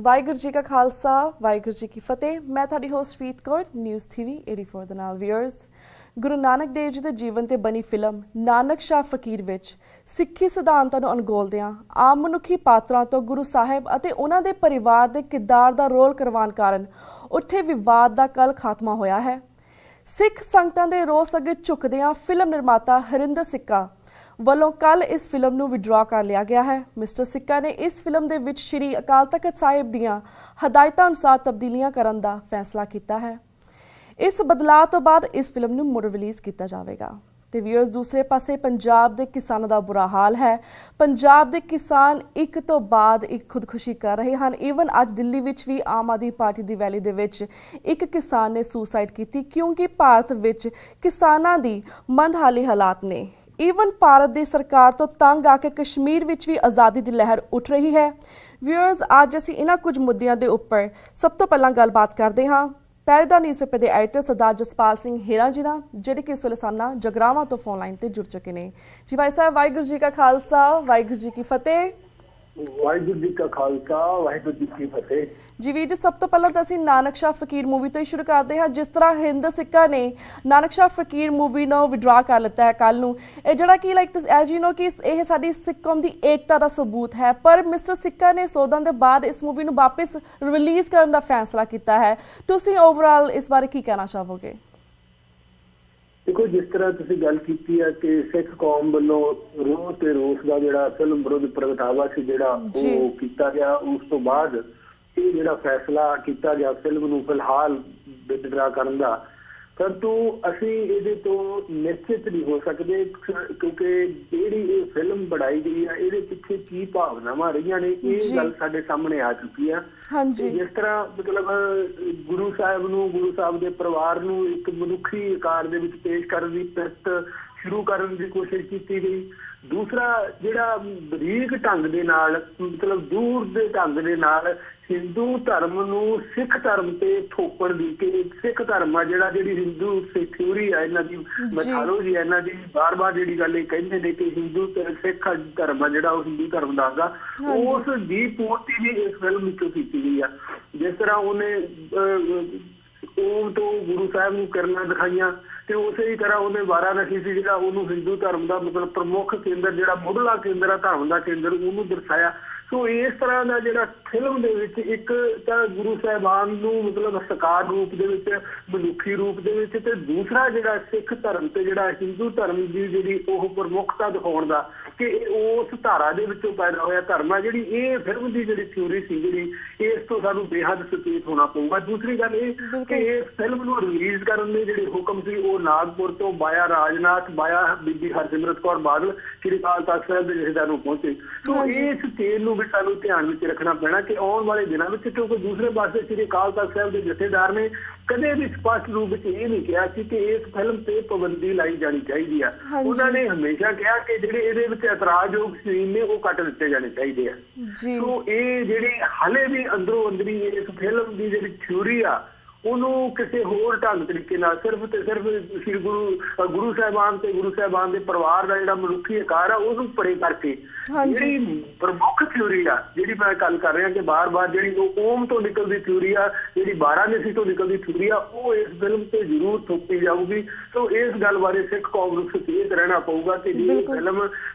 ਵਾਹਿਗੁਰੂ जी का खालसा वाहिगुरू जी की फतेह। मैं ਤੁਹਾਡੀ host Farid Kaur news TV 84 ਦੇ ਨਾਲ ਵੀਅਰਸ। ਗੁਰੂ ਨਾਨਕ ਦੇਵ ਜੀ ਦੇ ਜੀਵਨ ਤੇ ਬਣੀ ਫਿਲਮ ਨਾਨਕ ਸ਼ਾਹ ਫਕੀਰ ਵਿੱਚ ਸਿੱਖੀ ਸਿਧਾਂਤਾਂ ਨੂੰ ਅਣਗੌਲਦਿਆਂ ਆਮ ਮਨੁੱਖੀ ਪਾਤਰਾਂ ਤੋਂ ਗੁਰੂ ਸਾਹਿਬ ਅਤੇ ਉਹਨਾਂ ਦੇ ਪਰਿਵਾਰ ਦੇ ਕਿਰਦਾਰ ਦਾ ਰੋਲ ਕਰਵਾਉਣ ਕਾਰਨ ਉੱਠੇ ਵਿਵਾਦ ਦਾ ਕੱਲ ਖਾਤਮਾ ਹੋਇਆ ਹੈ। ਸਿੱਖ ਸੰਗਤਾਂ ਦੇ ਰੋਸ ਅੱਗੇ ਝੁਕਦਿਆਂ ਫਿਲਮ ਨਿਰਮਾਤਾ ਹਰਿੰਦਰ ਸਿੱਕਾ ਵੱਲੋਂ ਕੱਲ इस फिल्म ਨੂੰ विड्रॉ कर लिया गया है। मिस्टर सिक्का ने इस फिल्म ਦੇ ਵਿੱਚ श्री अकाल तख्त साहिब ਦੀਆਂ ਹਦਾਇਤਾਂ ਅਨੁਸਾਰ ਤਬਦੀਲੀਆਂ ਕਰਨ ਦਾ ਫੈਸਲਾ ਕੀਤਾ ਹੈ। ਇਸ ਬਦਲਾਅ ਤੋਂ ਬਾਅਦ ਇਸ ਫਿਲਮ ਨੂੰ ਮੁੜ ਰਿਲੀਜ਼ ਕੀਤਾ ਜਾਵੇਗਾ। ਤੇ ਵੀਅਰਸ, ਦੂਸਰੇ ਪਾਸੇ ਪੰਜਾਬ ਦੇ ਕਿਸਾਨਾਂ ਦਾ ਬੁਰਾ ਹਾਲ ਹੈ। ਪੰਜਾਬ ਦੇ ਕਿਸਾਨ ਇੱਕ ਤੋਂ ਬਾਅਦ ਇੱਕ ਖੁਦਕੁਸ਼ੀ ਕਰ ਰਹੇ ਹਨ। ਈਵਨ ਅੱਜ ਦਿੱਲੀ ਵਿੱਚ ਵੀ ਆਮ ਆਦਮੀ ਪਾਰਟੀ ਦੀ ਰੈਲੀ ਦੇ ਵਿੱਚ ਇੱਕ ਕਿਸਾਨ ਨੇ ਸੁਸਾਈਡ ਕੀਤੀ ਕਿਉਂਕਿ ਭਾਰਤ ਵਿੱਚ ਕਿਸਾਨਾਂ ਦੀ ਮੰਦਹਾਲੀ ਹਾਲਾਤ ਨੇ। ਈਵਨ ਭਾਰਤ ਦੀ ਸਰਕਾਰ ਤੋਂ ਤੰਗ ਆ ਕੇ ਕਸ਼ਮੀਰ ਵਿੱਚ ਵੀ ਆਜ਼ਾਦੀ ਦੀ ਲਹਿਰ ਉੱਠ ਰਹੀ ਹੈ। ਵੀਅਰਸ, ਅੱਜ ਅਸੀਂ ਇਹਨਾਂ ਕੁਝ ਮੁੱਦਿਆਂ ਦੇ ਉੱਪਰ ਸਭ ਤੋਂ ਪਹਿਲਾਂ ਗੱਲਬਾਤ ਕਰਦੇ ਹਾਂ ਪਹਿਰੇਦਾਰ ਨਿਊਜ਼ਪੇਪਰ ਦੇ ਐਡੀਟਰ ਸਰਦਾਰ ਜਸਪਾਲ ਸਿੰਘ ਹੀਰਾ ਜੀ ਨਾਲ, ਜਿਹੜੇ ਕਿ ਇਸ ਵੇਲੇ ਸਾਨਾ ਜਗਰਾਵਾਂ ਤੋਂ ਫੋਨ ਲਾਈਨ ਤੇ ਜੁੜ ਚੁੱਕੇ ਨੇ। ਜੀ ਭਾਈ ਸਾਹਿਬ, ਵਾਹਿਗੁਰੂ ਜੀ ਕਾ ਖਾਲਸਾ ਵਾਹਿਗੁਰੂ ਜੀ ਕੀ ਫਤਿਹ। ਵਾਹਿਗੁਰੂ ਜੀ ਕਾ ਖਾਲਸਾ ਵਾਹਿਗੁਰੂ ਜੀ ਕੀ ਫਤਿਹ। ਜੀ ਵੀਰ ਜੀ, ਸਭ ਤੋਂ ਪਹਿਲਾਂ ਤਾਂ ਅਸੀਂ ਨਾਨਕ ਸ਼ਾਹ ਫਕੀਰ ਮੂਵੀ ਤੋਂ ਹੀ ਸ਼ੁਰੂ ਕਰਦੇ ਹਾਂ। ਜਿਸ ਤਰ੍ਹਾਂ ਹਰਿੰਦਰ ਸਿੱਕਾ ਨੇ ਨਾਨਕ ਸ਼ਾਹ ਫਕੀਰ ਮੂਵੀ ਨੂੰ ਵਿਡਰਾ ਕਰ ਲਿੱਤਾ ਹੈ ਕੱਲ ਨੂੰ, ਇਹ ਜਿਹੜਾ ਕਿ ਐਜ਼ ਯੂ ਨੋ ਕਿ ਇਹ ਸਾਡੀ ਸਿੱਖ ਕੌਮ ਦੀ ਏਕਤਾ ਦਾ ਸਬੂਤ ਹੈ, ਪਰ ਮਿਸਟਰ ਸਿੱਕਾ ਨੇ ਸੋਧਾਂ ਦੇ ਬਾਅਦ ਇਸ ਮੂਵੀ ਨੂੰ ਵਾਪਸ ਰਿਲੀਜ਼ ਕਰਨ ਦਾ ਫੈਸਲਾ ਕੀਤਾ ਹੈ। ਤੁਸੀਂ ਓਵਰਆਲ ਇਸ ਬਾਰੇ ਕੀ ਕਹਿਣਾ ਚਾਹੋਗੇ? ਦੇਖੋ, ਜਿਸ ਤਰ੍ਹਾਂ ਤੁਸੀਂ ਗੱਲ ਕੀਤੀ ਹੈ ਕਿ ਸਿੱਖ ਕੌਮ ਵੱਲੋਂ ਰੋਹ ਤੇ ਰੋਸ ਦਾ ਜਿਹੜਾ ਫਿਲਮ ਵਿਰੁੱਧ ਪ੍ਰਗਟਾਵਾ ਸੀ ਜਿਹੜਾ ਉਹ ਕੀਤਾ ਗਿਆ, ਉਸ ਤੋਂ ਬਾਅਦ ਇਹ ਜਿਹੜਾ ਫੈਸਲਾ ਕੀਤਾ ਗਿਆ ਫਿਲਮ ਨੂੰ ਫਿਲਹਾਲ ਵਿਦਡਰਾ ਕਰਨ ਦਾ, ਪਰੰਤੂ ਅਸੀਂ ਇਹਦੇ ਤੋਂ ਨਿਸ਼ਚਿਤ ਨਹੀਂ ਹੋ ਸਕਦੇ ਕਿਉਂਕਿ ਜਿਹੜੀ ਇਹ ਫਿਲਮ ਬਣਾਈ ਗਈ ਹੈ ਇਹਦੇ ਪਿੱਛੇ ਕੀ ਭਾਵਨਾਵਾਂ ਰਹੀਆਂ ਨੇ, ਇਹ ਗੱਲ ਸਾਡੇ ਸਾਹਮਣੇ ਆ ਚੁੱਕੀ ਆ। ਜਿਸ ਤਰ੍ਹਾਂ ਮਤਲਬ ਗੁਰੂ ਸਾਹਿਬ ਦੇ ਪਰਿਵਾਰ ਨੂੰ ਇੱਕ ਮਨੁੱਖੀ ਆਕਾਰ ਦੇ ਵਿੱਚ ਪੇਸ਼ ਕਰਨ ਦੀ ਪਿਰਤ ਸ਼ੁਰੂ ਕਰਨ ਦੀ ਕੋਸ਼ਿਸ਼ ਕੀਤੀ ਗਈ। ਦੂਸਰਾ, ਜਿਹੜਾ ਬਰੀਕ ਢੰਗ ਦੇ ਨਾਲ ਮਤਲਬ ਦੂਰ ਦੇ ਢੰਗ ਦੇ ਨਾਲ ਹਿੰਦੂ ਧਰਮ ਨੂੰ ਸਿੱਖ ਧਰਮ ਤੇ ਥੋਪਣ ਦੀ ਕਿ ਸਿੱਖ ਧਰਮ ਆ ਜਿਹੜੀ ਹਿੰਦੂ ਥਿਊਰੀ ਆ, ਇਹਨਾਂ ਦੀ ਮੈਥੋਲੋਜੀ ਆ, ਇਹਨਾਂ ਦੀ ਬਾਰ-ਬਾਰ ਜਿਹੜੀ ਗੱਲ ਇਹ ਕਹਿੰਦੇ ਨੇ ਕਿ ਹਿੰਦੂ ਤੇ ਸਿੱਖ ਧਰਮ ਆ ਜਿਹੜਾ ਉਹ ਹਿੰਦੂ ਧਰਮ ਦੱਸਦਾ, ਉਸ ਦੀ ਪੂਰਤੀ ਵੀ ਇਸ ਫਿਲਮ ਵਿੱਚੋਂ ਕੀਤੀ ਗਈ ਆ। ਜਿਸ ਤਰ੍ਹਾਂ ਉਹਨੇ ਓਮ ਤੋਂ ਗੁਰੂ ਸਾਹਿਬ ਨੂੰ ਕਿਰਨਾਂ ਦਿਖਾਈਆਂ ਤੇ ਉਸੇ ਹੀ ਤਰ੍ਹਾਂ ਉਹਨੇ ਵਾਰਾਣਸੀ ਸੀ ਜਿਹੜਾ ਉਹਨੂੰ ਹਿੰਦੂ ਧਰਮ ਦਾ ਮਤਲਬ ਪ੍ਰਮੁੱਖ ਕੇਂਦਰ, ਜਿਹੜਾ ਮੁੱਢਲਾ ਕੇਂਦਰ ਆ ਧਰਮ ਦਾ ਕੇਂਦਰ, ਉਹਨੂੰ ਦਰਸਾਇਆ। ਸੋ ਇਸ ਤਰ੍ਹਾਂ ਦਾ ਜਿਹੜਾ ਫਿਲਮ ਦੇ ਵਿੱਚ ਇੱਕ ਤਾਂ ਗੁਰੂ ਸਾਹਿਬਾਨ ਨੂੰ ਮਤਲਬ ਸਕਾਰ ਰੂਪ ਦੇ ਵਿੱਚ, ਮਨੁੱਖੀ ਰੂਪ ਦੇ ਵਿੱਚ, ਤੇ ਦੂਸਰਾ ਜਿਹੜਾ ਸਿੱਖ ਧਰਮ ਤੇ ਜਿਹੜਾ ਹਿੰਦੂ ਧਰਮ ਦੀ ਜਿਹੜੀ ਉਹ ਪ੍ਰਮੁੱਖਤਾ ਦਿਖਾਉਣ ਦਾ ਕਿ ਉਸ ਧਾਰਾ ਦੇ ਵਿੱਚੋਂ ਪੈਦਾ ਹੋਇਆ ਧਰਮ ਆ। ਜਿਹੜੀ ਇਹ ਫਿਲਮ ਦੀ ਜਿਹੜੀ ਥਿਊਰੀ ਸੀ ਜਿਹੜੀ, ਇਸ ਤੋਂ ਸਾਨੂੰ ਬੇਹੱਦ ਸੁਚੇਤ ਹੋਣਾ ਪਊਗਾ। ਦੂਸਰੀ ਗੱਲ ਇਹ ਕਿ ਇਸ ਫਿਲਮ ਨੂੰ ਰਿਲੀਜ਼ ਕਰਨ ਦੇ ਜਿਹੜੇ ਹੁਕਮ ਸੀ ਉਹ ਨਾਗਪੁਰ ਤੋਂ ਬਾਇਆ ਰਾਜਨਾਥ, ਬਾਇਆ ਬੀਬੀ ਹਰਸਿਮਰਤ ਕੌਰ ਬਾਦਲ, ਸ਼੍ਰੀ ਅਕਾਲ ਤਖ਼ਤ ਸਾਹਿਬ ਦੇ ਜਥੇਦਾਰ ਨੂੰ ਪਹੁੰਚੇ। ਸੋ ਇਸ ਚੀਜ਼ ਨੂੰ ਵੀ ਸਾਨੂੰ ਧਿਆਨ ਵਿੱਚ ਰੱਖਣਾ ਪੈਣਾ ਕਿ ਆਉਣ ਵਾਲੇ ਦਿਨਾਂ ਵਿੱਚ, ਕਿਉਂਕਿ ਦੂਸਰੇ ਪਾਸੇ ਸ਼੍ਰੀ ਅਕਾਲ ਤਖ਼ਤ ਸਾਹਿਬ ਦੇ ਜਥੇਦਾਰ ਨੇ ਕਦੇ ਵੀ ਸਪਸ਼ਟ ਰੂਪ ਵਿੱਚ ਇਹ ਨਹੀਂ ਕਿਹਾ ਸੀ ਕਿ ਇਸ ਫਿਲਮ ਤੇ ਪਾਬੰਦੀ ਲਾਈ ਜਾਣੀ ਚਾਹੀਦੀ ਆ। ਉਹਨਾਂ ਨੇ ਹਮੇਸ਼ਾ ਕਿਹਾ ਕਿ ਜਿਹੜੇ ਇਹਦੇ ਵਿੱਚ ਇਤਰਾਜ਼ਯੋਗ ਸੀਨ ਨੇ ਉਹ ਕੱਟ ਦਿੱਤੇ ਜਾਣੇ ਚਾਹੀਦੇ ਆ। ਸੋ ਇਹ ਜਿਹੜੀ ਹਾਲੇ ਵੀ ਅੰਦਰੋਂ ਅੰਦਰੀ ਇਸ ਫਿਲਮ ਦੀ ਜਿਹੜੀ ਥਿਊਰੀ ਆ ਉਹਨੂੰ ਕਿਸੇ ਹੋਰ ਢੰਗ ਤਰੀਕੇ ਨਾਲ ਸਿਰਫ ਤੇ ਸਿਰਫ ਸ੍ਰੀ ਗੁਰੂ ਸਾਹਿਬਾਨ ਤੇ ਗੁਰੂ ਸਾਹਿਬਾਨ ਦੇ ਪਰਿਵਾਰ ਦਾ ਜਿਹੜਾ ਮਨੁੱਖੀ ਆਕਾਰ ਆ ਉਹਨੂੰ ਪਰੇ ਕਰਕੇ ਜਿਹੜੀ ਪ੍ਰਮੁੱਖ ਥਿਊਰੀ ਆ, ਜਿਹੜੀ ਮੈਂ ਗੱਲ ਕਰ ਰਿਹਾ ਕਿ ਬਾਰ-ਬਾਰ ਜਿਹੜੀ ਉਹ ਓਮ ਤੋਂ ਨਿਕਲਦੀ ਥਿਊਰੀ ਆ, ਜਿਹੜੀ ਵਾਰਾਣਸੀ ਤੋਂ ਨਿਕਲਦੀ ਥਿਊਰੀ ਆ, ਉਹ ਇਸ ਫਿਲਮ ਤੇ ਜ਼ਰੂਰ ਥੋਪੀ ਜਾਊਗੀ। ਸੋ ਇਸ ਗੱਲ ਬਾਰੇ ਸਿੱਖ ਕੌਮ ਨੂੰ ਸੁਚੇਤ ਰਹਿਣਾ ਪਊਗਾ ਕਿ ਜੇ ਫਿਲਮ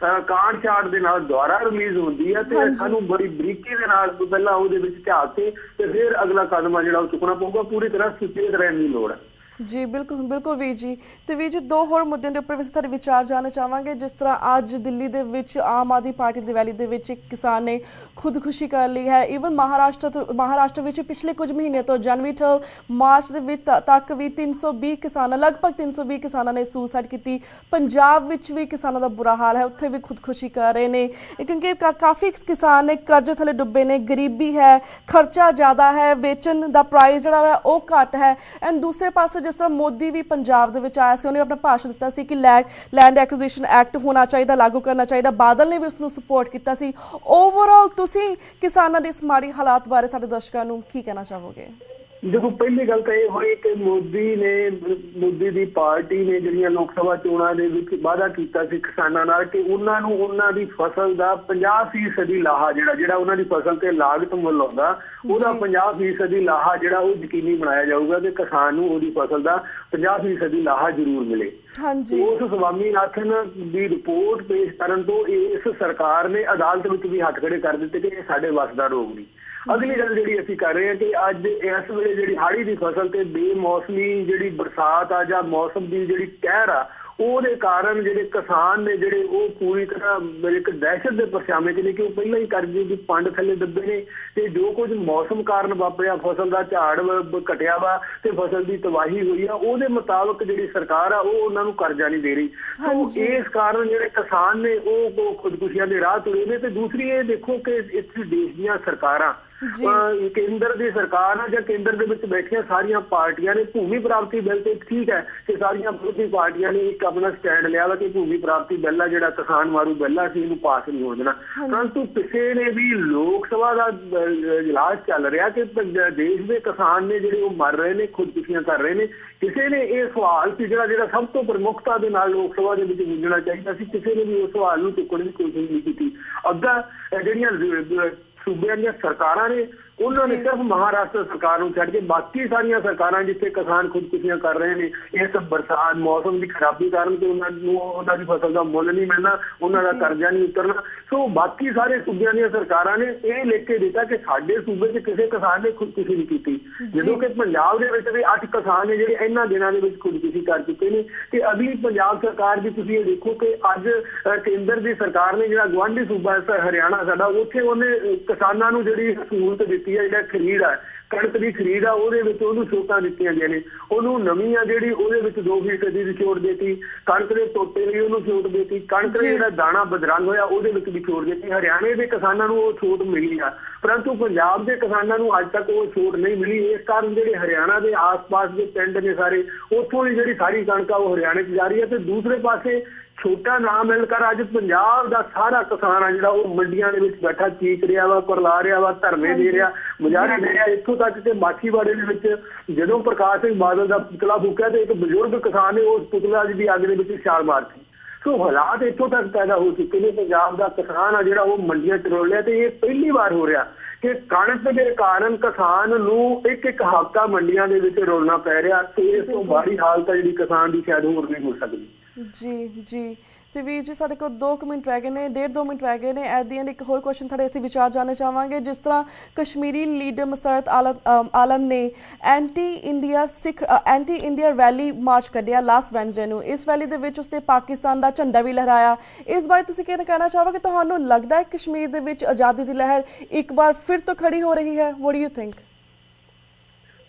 ਕਾਂਡ ਛਾੜ ਦੇ ਨਾਲ ਦੁਆਰਾ ਰਿਲੀਜ਼ ਹੁੰਦੀ ਹੈ ਤੇ ਸਾਨੂੰ ਬੜੀ ਬਰੀਕੀ ਦੇ ਨਾਲ ਪਹਿਲਾਂ ਉਹਦੇ ਵਿੱਚ ਝਾਕ ਕੇ ਤੇ ਫਿਰ ਅਗਲਾ ਕਦਮ ਆ ਜਿਹੜਾ ਉਹ ਚੁੱਕਣਾ ਪਊਗਾ। ਪੂਰੀ ਤਰ੍ਹਾਂ ਸੁਚੇਤ ਰਹਿਣ ਦੀ ਲੋੜ ਹੈ। ਜੀ ਬਿਲਕੁਲ ਬਿਲਕੁਲ ਵੀਰ ਜੀ। ਤੇ ਵੀਰ ਜੀ, ਦੋ ਹੋਰ ਮੁੱਦਿਆਂ ਦੇ ਉੱਪਰ ਵੀ ਤੁਹਾਡੇ ਵਿਚਾਰ ਜਾਣਨਾ ਚਾਹਾਂਗੇ। ਜਿਸ ਤਰ੍ਹਾਂ ਅੱਜ ਦਿੱਲੀ ਦੇ ਵਿੱਚ ਆਮ ਆਦਮੀ ਪਾਰਟੀ ਦੀ ਰੈਲੀ ਦੇ ਵਿੱਚ ਇੱਕ ਕਿਸਾਨ ਨੇ ਖੁਦਕੁਸ਼ੀ ਕਰ ਲਈ ਹੈ। ਈਵਨ ਮਹਾਰਾਸ਼ਟਰ ਵਿੱਚ ਪਿਛਲੇ ਕੁਝ ਮਹੀਨੇ ਤੋਂ ਜਨਵਰੀ ਤੋਂ ਮਾਰਚ ਦੇ ਵਿੱਚ ਤੱਕ ਵੀ 320 ਕਿਸਾਨਾਂ, ਲਗਭਗ 320 ਕਿਸਾਨਾਂ ਨੇ ਸੁਸਾਈਡ ਕੀਤੀ। ਪੰਜਾਬ ਵਿੱਚ ਵੀ ਕਿਸਾਨਾਂ ਦਾ ਬੁਰਾ ਹਾਲ ਹੈ, ਉੱਥੇ ਵੀ ਖੁਦਕੁਸ਼ੀ ਕਰ ਰਹੇ ਨੇ ਕਿਉਂਕਿ ਕਾਫੀ ਕਿਸਾਨ ਨੇ ਕਰਜ਼ੇ ਥੱਲੇ ਡੁੱਬੇ ਨੇ, ਗਰੀਬੀ ਹੈ, ਖਰਚਾ ਜ਼ਿਆਦਾ ਹੈ, ਵੇਚਣ ਦਾ ਪ੍ਰਾਈਸ ਜਿਹੜਾ ਹੈ ਉਹ ਘੱਟ ਹੈ। ਐਂਡ ਦੂਸਰੇ ਪਾਸੇ ਜਿਸ ਤਰ੍ਹਾਂ ਮੋਦੀ ਵੀ ਪੰਜਾਬ ਦੇ ਵਿੱਚ ਆਇਆ ਸੀ, ਉਹਨੇ ਆਪਣਾ ਭਾਸ਼ਣ ਦਿੱਤਾ ਸੀ ਕਿ ਲੈਂਡ ਐਕੁਜੀਸ਼ਨ ਐਕਟ ਹੋਣਾ ਚਾਹੀਦਾ, ਲਾਗੂ ਕਰਨਾ ਚਾਹੀਦਾ। ਬਾਦਲ ਨੇ ਵੀ ਉਸ ਨੂੰ ਸਪੋਰਟ ਕੀਤਾ ਸੀ। ਓਵਰਆਲ ਤੁਸੀਂ ਕਿਸਾਨਾਂ ਦੇ ਇਸ ਮਾੜੀ ਹਾਲਾਤ ਬਾਰੇ ਸਾਡੇ ਦਰਸ਼ਕਾਂ ਨੂੰ ਕੀ ਕਹਿਣਾ ਚਾਹੋਗੇ? देखो पहली गल तो यह हुई कि मोदी दी पार्टी ने ਜਿਹੜੀਆਂ लोक सभा चोणां ਦੇ ਵਿੱਚ ਵਾਅਦਾ ਕੀਤਾ ਸੀ ਕਿਸਾਨਾਂ ਨਾਲ ਕਿ ਉਹਨਾਂ ਨੂੰ ਉਹਨਾਂ ਦੀ ਫਸਲ ਦਾ 50% ਲਾਹਾ ਜਿਹੜਾ ਉਹਨਾਂ ਦੀ ਫਸਲ ਤੇ ਲਾਗਤ ਮੁੱਲ ਆਉਂਦਾ ਉਹਦਾ 50% ਲਾਹਾ ਜਿਹੜਾ ਉਹ ਯਕੀਨੀ ਬਣਾਇਆ ਜਾਊਗਾ ਕਿ ਕਿਸਾਨ ਨੂੰ ਉਹਦੀ ਫਸਲ ਦਾ 50% ਲਾਹਾ ਜ਼ਰੂਰ ਮਿਲੇ। ਹਾਂਜੀ, ਉਸ ਸਵਾਮੀਨਾਥਨ ਦੀ ਰਿਪੋਰਟ ਪੇਸ਼ ਕਰਨ ਤੋਂ ਇਸ ਸਰਕਾਰ ਨੇ ਅਦਾਲਤ ਵਿੱਚ ਵੀ ਹੱਥ ਖੜੇ ਕਰ ਦਿੱਤੇ ਕਿ ਇਹ ਸਾਡੇ ਵੱਸ ਦਾ ਰੋਗ ਨਹੀਂ। ਅਗਲੀ ਗੱਲ ਜਿਹੜੀ ਅਸੀਂ ਕਰ ਰਹੇ ਹਾਂ ਕਿ ਅੱਜ ਇਸ ਵੇਲੇ ਜਿਹੜੀ ਹਾੜੀ ਦੀ ਫਸਲ ਤੇ ਬੇਮੌਸਮੀ ਜਿਹੜੀ ਬਰਸਾਤ ਆ ਜਾਂ ਮੌਸਮ ਦੀ ਜਿਹੜੀ ਕਹਿਰ ਆ ਉਹਦੇ ਕਾਰਨ ਜਿਹੜੇ ਕਿਸਾਨ ਨੇ ਜਿਹੜੇ ਉਹ ਪੂਰੀ ਤਰ੍ਹਾਂ ਇੱਕ ਦਹਿਸ਼ਤ ਦੇ ਪਰਛਾਵੇਂ 'ਚ ਨੇ ਕਿ ਉਹ ਪਹਿਲਾਂ ਹੀ ਕਰਜ਼ੇ ਦੀ ਪੰਡ ਥੱਲੇ ਦੱਬੇ ਨੇ ਤੇ ਜੋ ਕੁਝ ਮੌਸਮ ਕਾਰਨ ਵਾਪਰਿਆ ਫਸਲ ਦਾ ਝਾੜ ਘਟਿਆ ਵਾ ਤੇ ਫਸਲ ਦੀ ਤਬਾਹੀ ਹੋਈ ਆ ਉਹਦੇ ਮੁਤਾਬਕ ਜਿਹੜੀ ਸਰਕਾਰ ਆ ਉਹ ਉਹਨਾਂ ਨੂੰ ਕਰਜ਼ਾ ਨਹੀਂ ਦੇ ਰਹੀ। ਸੋ ਇਸ ਕਾਰਨ ਜਿਹੜੇ ਕਿਸਾਨ ਨੇ ਉਹ ਖੁਦਕੁਸ਼ੀਆਂ ਦੇ ਰਾਹ ਤੁਰੇ ਨੇ। ਤੇ ਦੂਸਰੀ ਇਹ ਦੇਖੋ ਕਿ ਇੱਥੇ ਦੇਸ਼ ਦੀਆਂ ਸਰਕਾਰਾਂ ਕੇਂਦਰ ਦੀ ਸਰਕਾਰ ਆ ਜਾਂ ਕੇਂਦਰ ਦੇ ਵਿੱਚ ਬੈਠੀਆਂ ਸਾਰੀਆਂ ਪਾਰਟੀਆਂ ਨੇ ਭੂਮੀ ਪ੍ਰਾਪਤੀ ਬਿੱਲ ਤੇ ਠੀਕ ਹੈ ਕਿ ਸਾਰੀਆਂ ਵਿਰੋਧੀ ਪਾਰਟੀਆਂ ਨੇ ਇੱਕ ਆਪਣਾ ਸਟੈਂਡ ਲਿਆ ਵਾ ਕਿ ਭੂਮੀ ਪ੍ਰਾਪਤੀ ਬਿੱਲ ਆ ਜਿਹੜਾ ਕਿਸਾਨ ਮਾਰੂ ਬਿੱਲ ਆ ਅਸੀਂ ਇਹਨੂੰ ਪਾਸ ਨਹੀਂ ਹੋਣ ਦੇਣਾ। ਪਰੰਤੂ ਕਿਸੇ ਨੇ ਵੀ ਲੋਕ ਸਭਾ ਦਾ ਇਜਲਾਸ ਚੱਲ ਰਿਹਾ ਕਿ ਦੇਸ਼ ਦੇ ਕਿਸਾਨ ਨੇ ਜਿਹੜੇ ਉਹ ਮਰ ਰਹੇ ਨੇ ਖੁਦਕੁਸ਼ੀਆਂ ਕਰ ਰਹੇ ਨੇ ਕਿਸੇ ਨੇ ਇਹ ਸਵਾਲ ਸੀ ਜਿਹੜਾ ਸਭ ਤੋਂ ਪ੍ਰਮੁੱਖਤਾ ਦੇ ਨਾਲ ਲੋਕ ਸਭਾ ਦੇ ਵਿੱਚ ਗੁੰਜਣਾ ਚਾਹੀਦਾ ਸੀ ਕਿਸੇ ਨੇ ਵੀ ਉਸ ਸਵਾਲ ਨੂੰ ਚੁੱਕਣ ਦੀ ਕੋਸ਼ਿਸ਼ ਨਹੀਂ ਕੀਤੀ। ਅੱਗਾ ਜਿਹੜੀਆਂ ਸੂਬਿਆਂ ਦੀਆਂ ਸਰਕਾਰਾਂ ਨੇ ਉਹਨਾਂ ਨੇ ਸਿਰਫ ਮਹਾਰਾਸ਼ਟਰ ਸਰਕਾਰ ਨੂੰ ਛੱਡ ਕੇ ਬਾਕੀ ਸਾਰੀਆਂ ਸਰਕਾਰਾਂ ਜਿੱਥੇ ਕਿਸਾਨ ਖੁਦਕੁਸ਼ੀਆਂ ਕਰ ਰਹੇ ਨੇ ਇਸ ਬਰਸਾਤ ਮੌਸਮ ਦੀ ਖਰਾਬੀ ਕਾਰਨ ਤੇ ਉਹਨਾਂ ਨੂੰ ਉਹਨਾਂ ਦੀ ਫਸਲ ਦਾ ਮੁੱਲ ਨਹੀਂ ਮਿਲਣਾ ਉਹਨਾਂ ਦਾ ਕਰਜ਼ਾ ਨਹੀਂ ਉਤਰਨਾ। ਸੋ ਬਾਕੀ ਸਾਰੇ ਸੂਬਿਆਂ ਦੀਆਂ ਸਰਕਾਰਾਂ ਨੇ ਇਹ ਲਿਖ ਕੇ ਦਿੱਤਾ ਕਿ ਸਾਡੇ ਸੂਬੇ 'ਚ ਕਿਸੇ ਕਿਸਾਨ ਨੇ ਖੁਦਕੁਸ਼ੀ ਨਹੀਂ ਕੀਤੀ ਜਦੋਂ ਕਿ ਪੰਜਾਬ ਦੇ ਵਿੱਚ ਵੀ 8 ਕਿਸਾਨ ਨੇ ਜਿਹੜੇ ਇਹਨਾਂ ਦਿਨਾਂ ਦੇ ਵਿੱਚ ਖੁਦਕੁਸ਼ੀ ਕਰ ਚੁੱਕੇ ਨੇ। ਤੇ ਅਗਲੀ ਪੰਜਾਬ ਸਰਕਾਰ ਦੀ ਤੁਸੀਂ ਇਹ ਦੇਖੋ ਕਿ ਅੱਜ ਕੇਂਦਰ ਦੀ ਸਰਕਾਰ ਨੇ ਜਿਹੜਾ ਗੁਆਂਢੀ ਸੂਬਾ ਹਰਿਆਣਾ ਸਾਡਾ ਉੱਥੇ ਉਹਨੇ ਕਿਸਾਨਾਂ ਨੂੰ ਜਿਹੜੀ ਸਹੂਲਤ ਦਿੱਤੀ ਜਿਹੜਾ ਖਰੀਦ ਆ ਕਣਕ ਦੀ ਖਰੀਦ ਆ ਉਹਦੇ ਵਿੱਚ ਉਹਨੂੰ ਛੋਟਾਂ ਦਿੱਤੀਆਂ ਗਈਆਂ ਨੇ ਉਹਨੂੰ ਨਵੀਂ ਆ ਜਿਹੜੀ ਉਹਦੇ ਵਿੱਚ 2% ਦੀ ਛੋਟ ਦੇਤੀ ਕਣਕ ਦੇ ਟੋਟੇ ਲਈ ਉਹਨੂੰ ਛੋਟ ਦੇਤੀ ਕਣਕ ਦਾ ਜਿਹੜਾ ਦਾਣਾ ਬਦਰੰਗ ਹੋਇਆ ਉਹਦੇ ਵਿੱਚ ਵੀ ਛੋਟ ਦਿੱਤੀ। ਹਰਿਆਣੇ ਦੇ ਕਿਸਾਨਾਂ ਨੂੰ ਉਹ ਛੋਟ ਮਿਲੀ ਆ ਪਰੰਤੂ ਪੰਜਾਬ ਦੇ ਕਿਸਾਨਾਂ ਨੂੰ ਅੱਜ ਤੱਕ ਉਹ ਛੋਟ ਨਹੀਂ ਮਿਲੀ। ਇਸ ਕਾਰਨ ਜਿਹੜੇ ਹਰਿਆਣਾ ਦੇ ਆਸ-ਪਾਸ ਦੇ ਪਿੰਡ ਨੇ ਸਾਰੇ ਉੱਥੋਂ ਦੀ ਜਿਹੜੀ ਸਾਰੀ ਕਣਕ ਆ ਉਹ ਹਰਿਆਣੇ 'ਚ ਜਾ ਰਹੀ ਹੈ ਤੇ ਦੂਸਰੇ ਪਾਸੇ ਛੋਟਾ ਨਾ ਮਿਲ ਕਰ ਅੱਜ ਪੰਜਾਬ ਦਾ ਸਾਰਾ ਕਿਸਾਨ ਆ ਜਿਹੜਾ ਉਹ ਮੰਡੀਆਂ ਦੇ ਵਿੱਚ ਬੈਠਾ ਚੀਕ ਰਿਹਾ ਵਾ ਕੁਰਲਾ ਰਿਹਾ ਵਾ ਧਰਨੇ ਦੇ ਰਿਹਾ ਮੁਜ਼ਾਹਰੇ ਦੇ ਰਿਹਾ। ਇੱਥੋਂ ਤੱਕ ਕਿ ਮਾਛੀਵਾੜੇ ਦੇ ਵਿੱਚ ਜਦੋਂ ਪ੍ਰਕਾਸ਼ ਸਿੰਘ ਬਾਦਲ ਦਾ ਪੁਤਲਾ ਫੂਕਿਆ ਤੇ ਇੱਕ ਬਜ਼ੁਰਗ ਕਿਸਾਨ ਨੇ ਉਸ ਪੁਤਲਾ ਦੀ ਅੱਗ ਦੇ ਵਿੱਚ ਛਾਲ ਮਾਰਤੀ। ਸੋ ਹਾਲਾਤ ਇੱਥੋਂ ਤੱਕ ਪੈਦਾ ਹੋ ਚੁੱਕੇ ਨੇ ਪੰਜਾਬ ਦਾ ਕਿਸਾਨ ਆ ਜਿਹੜਾ ਉਹ ਮੰਡੀਆਂ ਚ ਰੋਲ ਰਿਹਾ ਤੇ ਇਹ ਪਹਿਲੀ ਵਾਰ ਹੋ ਰਿਹਾ ਕਿ ਕਣਕ ਦੇ ਕਾਰਨ ਕਿਸਾਨ ਨੂੰ ਇੱਕ ਹਫ਼ਤਾ ਮੰਡੀਆਂ ਦੇ ਵਿੱਚ ਰੋਲਣਾ ਪੈ ਰਿਹਾ ਤੇ ਇਸ ਤੋਂ ਬਾਹਰੀ ਹਾਲਤ ਆ ਜਿਹੜੀ ਕਿਸਾਨ ਦੀ ਸ਼ਾਇਦ ਹੋਰ ਨਹੀਂ ਹੋ ਸਕਦੀ। ਜੀ ਤੇ ਵੀਰ ਜੀ ਸਾਡੇ ਕੋਲ 2 ਮਿੰਟ ਰਹਿ ਗਏ ਨੇ 1.5-2 ਮਿੰਟ ਰਹਿ ਗਏ ਨੇ। ਐਟ ਦੀ ਐਂਡ ਇੱਕ ਹੋਰ ਕੁਐਸਚਨ ਤੁਹਾਡੇ ਅਸੀਂ ਵਿਚਾਰ ਜਾਣਨਾ ਚਾਹਾਂਗੇ ਜਿਸ ਤਰ੍ਹਾਂ ਕਸ਼ਮੀਰੀ ਲੀਡਰ ਮਸਰਤ ਆਲਮ ਨੇ ਐਂਟੀ ਇੰਡੀਆ ਰੈਲੀ ਮਾਰਚ ਕੱਢਿਆ ਲਾਸਟ ਵੈਨਸਡੇ ਨੂੰ। ਇਸ ਰੈਲੀ ਦੇ ਵਿੱਚ ਉਸਨੇ ਪਾਕਿਸਤਾਨ ਦਾ ਝੰਡਾ ਵੀ ਲਹਿਰਾਇਆ। ਇਸ ਬਾਰੇ ਤੁਸੀਂ ਕੀ ਕਹਿਣਾ ਚਾਹੋਗੇ ਤੁਹਾਨੂੰ ਲੱਗਦਾ ਹੈ ਕਸ਼ਮੀਰ ਦੇ ਵਿੱਚ ਆਜ਼ਾਦੀ ਦੀ ਲਹਿਰ ਇੱਕ ਵਾਰ ਫਿਰ ਤੋਂ ਖੜੀ ਹੋ ਰਹੀ ਹੈ? What do you think?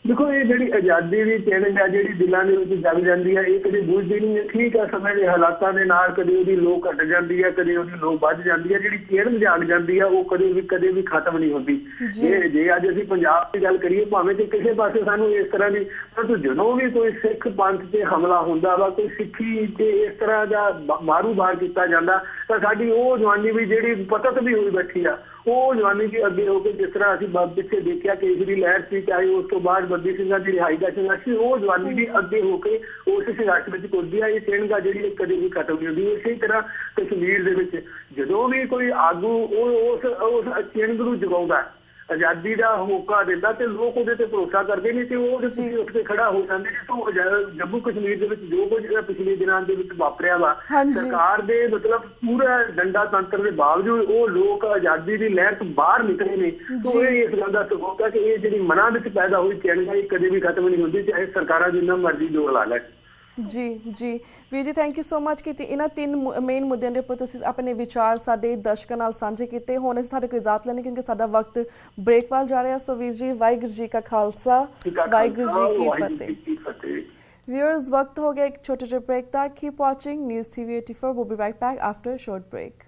ਦੇਖੋ ਇਹ ਜਿਹੜੀ ਆਜ਼ਾਦੀ ਦੀ ਚਿੰਨ੍ਹ ਹੈ ਜਿਹੜੀ ਦਿਲਾਂ ਦੇ ਵਿੱਚ ਜਗ ਜਾਂਦੀ ਹੈ ਇਹ ਕਦੇ ਬੁਝਦੀ ਨਹੀਂ। ਠੀਕ ਹੈ ਸਮੇਂ ਦੇ ਹਾਲਾਤਾਂ ਦੇ ਨਾਲ ਕਦੇ ਉਹਦੀ ਲੋ ਘਟ ਜਾਂਦੀ ਹੈ ਕਦੇ ਉਹਦੀ ਲੋ ਵੱਧ ਜਾਂਦੀ ਹੈ। ਜਿਹੜੀ ਚਿੰਨ੍ਹ ਜਾਗ ਜਾਂਦੀ ਹੈ ਉਹ ਕਦੇ ਵੀ ਖਤਮ ਨਹੀਂ ਹੁੰਦੀ। ਜੇ ਅੱਜ ਅਸੀਂ ਪੰਜਾਬ ਦੀ ਗੱਲ ਕਰੀਏ ਭਾਵੇਂ ਕਿ ਕਿਸੇ ਪਾਸੇ ਸਾਨੂੰ ਇਸ ਤਰ੍ਹਾਂ ਦੀ ਪਰੰਤੂ ਜਦੋਂ ਵੀ ਕੋਈ ਸਿੱਖ ਪੰਥ ਤੇ ਹਮਲਾ ਹੁੰਦਾ ਵਾ ਕੋਈ ਸਿੱਖੀ ਤੇ ਇਸ ਤਰ੍ਹਾਂ ਦਾ ਮਾਰੂ ਬਾਰ ਕੀਤਾ ਜਾਂਦਾ ਤਾਂ ਸਾਡੀ ਉਹ ਜਵਾਨੀ ਵੀ ਜਿਹੜੀ ਪਤਤ ਵੀ ਹੋਈ ਬੈਠੀ ਆ ਉਹ ਜਵਾਨੀ ਵੀ ਅੱਗੇ ਹੋ ਕੇ ਜਿਸ ਤਰ੍ਹਾਂ ਅਸੀਂ ਪਿੱਛੇ ਦੇਖਿਆ ਕਿ ਇਸ ਦੀ ਲਹਿਰ ਸੀ ਚਾਹੇ ਉਸ ਤੋਂ ਬਾਅਦ ਬੰਦੀ ਸਿੰਘਾਂ ਦੀ ਰਿਹਾਈ ਦਾ ਸੰਘਰਸ਼ ਸੀ ਉਹ ਜਵਾਨੀ ਵੀ ਅੱਗੇ ਹੋ ਕੇ ਉਸ ਸੰਘਰਸ਼ ਵਿੱਚ ਤੁਰਦੀ ਆ। ਇਹ ਚਿੰਨ੍ਹ ਜਿਹੜੀ ਕਦੇ ਵੀ ਖਤਮ ਨਹੀਂ ਹੁੰਦੀ। ਇਸੇ ਤਰ੍ਹਾਂ ਕਸ਼ਮੀਰ ਦੇ ਵਿੱਚ ਜਦੋਂ ਵੀ ਕੋਈ ਆਗੂ ਉਸ ਚਿੰਨ੍ਹ ਨੂੰ ਜਗਾਉਂਦਾ ਆਜ਼ਾਦੀ ਦਾ ਮੌਕਾ ਦਿੰਦਾ ਤੇ ਲੋਕ ਉਹਦੇ ਤੇ ਭਰੋਸਾ ਕਰਦੇ ਨੇ ਤੇ ਉਹ ਉਹਦੇ ਪਿੱਛੇ ਉੱਠ ਕੇ ਖੜਾ ਹੋ ਜਾਂਦੇ ਨੇ। ਸੋ ਜੰਮੂ ਕਸ਼ਮੀਰ ਦੇ ਵਿੱਚ ਜੋ ਕੁਝ ਪਿਛਲੇ ਦਿਨਾਂ ਦੇ ਵਿੱਚ ਵਾਪਰਿਆ ਵਾ ਸਰਕਾਰ ਦੇ ਮਤਲਬ ਪੂਰਾ ਡੰਡਾ ਤੰਤਰ ਦੇ ਬਾਵਜੂਦ ਉਹ ਲੋਕ ਆਜ਼ਾਦੀ ਦੀ ਲਹਿਰ ਤੋਂ ਬਾਹਰ ਨਿਕਲੇ ਨੇ। ਸੋ ਇਹ ਇਸ ਗੱਲ ਦਾ ਸਬੂਤ ਹੈ ਕਿ ਇਹ ਜਿਹੜੀ ਮਨਾਂ ਵਿੱਚ ਪੈਦਾ ਹੋਈ ਚਿੰਨ੍ਹ ਇਹ ਕਦੇ ਵੀ ਖਤਮ ਨਹੀਂ ਹੁੰਦੀ ਚਾਹੇ ਸਰਕਾਰਾਂ ਜਿੰਨਾ ਮਰਜ਼ੀ ਜ਼ੋਰ ਲਾ ਲੈਣ। ਜੀ ਵੀਰ ਜੀ ਥੈਂਕ ਯੂ ਸੋ ਮਚ ਕਿ ਇਹਨਾਂ 3 ਮੇਨ ਮੁੱਦਿਆਂ ਦੇ ਉੱਪਰ ਤੁਸੀਂ ਆਪਣੇ ਵਿਚਾਰ ਸਾਡੇ ਦਰਸ਼ਕਾਂ ਨਾਲ ਸਾਂਝੇ ਕੀਤੇ। ਹੁਣ ਅਸੀਂ ਤੁਹਾਡੇ ਕੋਲ ਇਜਾਜ਼ਤ ਲੈਣੀ ਕਿਉਂਕਿ ਸਾਡਾ ਵਕਤ ਬ੍ਰੇਕ ਵੱਲ ਜਾ ਰਿਹਾ। ਸੋ ਵੀਰ ਜੀ ਵਾਹਿਗੁਰੂ ਜੀ ਕਾ ਖਾਲਸਾ ਵਾਹਿਗੁਰੂ ਜੀ ਕੀ ਫਤਿਹ। Viewers, वक्त हो गया एक छोटे से ब्रेक का। Keep watching News TV 84. We'll be right back after a short break.